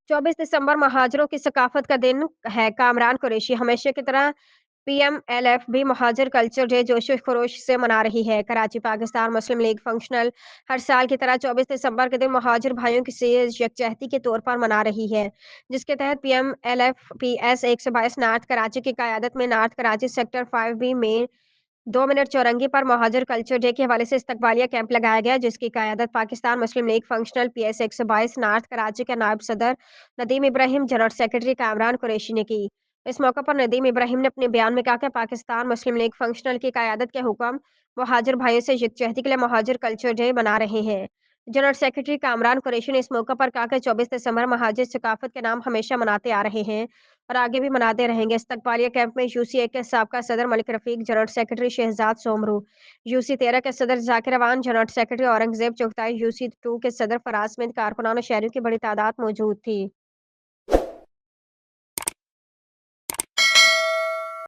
24 दिसंबर महाजिरों की सकाफत का दिन है। कामरान कुरैशी हमेशा की तरह पीएमएलएफ भी महाजिर कल्चर डे जोशो खरोश से मना रही है। कराची पाकिस्तान मुस्लिम लीग फंक्शनल हर साल की तरह 24 दिसंबर के दिन महाजिर भाइयों की से यकजहती के तौर पर मना रही है, जिसके तहत पीएमएलएफ पीएस 122 नॉर्थ कराची की क़यादत में नॉर्थ कराची सेक्टर 5 बी में 2 मिनट चौरंगी पर महाजिर कल्चर डे के हवाले से इस्तकबालिया कैंप लगाया गया, जिसकी क़यादत पाकिस्तान मुस्लिम लीग फंक्शनल पीएस 122 नॉर्थ कराची के नायब सदर नदीम इब्राहिम, जनरल सेक्रेटरी कामरान कुरैशी ने की। इस मौके पर नदीम इब्राहिम ने अपने बयान में कहा कि पाकिस्तान मुस्लिम लीग फंक्शनल की क़यादत के हुक्म महाजिर भाइयों से यकजहती के लिए महाजिर कल्चर डे मना रहे हैं। जनरल सेक्रेटरी कामरान कुरैशी ने इस मौके पर कहा कि 24 दिसंबर महाजिर सकाफत के नाम हमेशा मनाते आ रहे हैं और आगे भी मनाते रहेंगे। इस्तकबालिया कैंप में यूसीए के साबका सदर Malik Rafiq, general secretary Shahzad Somroo, UC 13 के सदर Zakir Awan, general secretary Aurangzeb Chughtai, UC 2 के सदर फराज समेत कारकुनान और शहरियों की बड़ी तादाद मौजूद थी।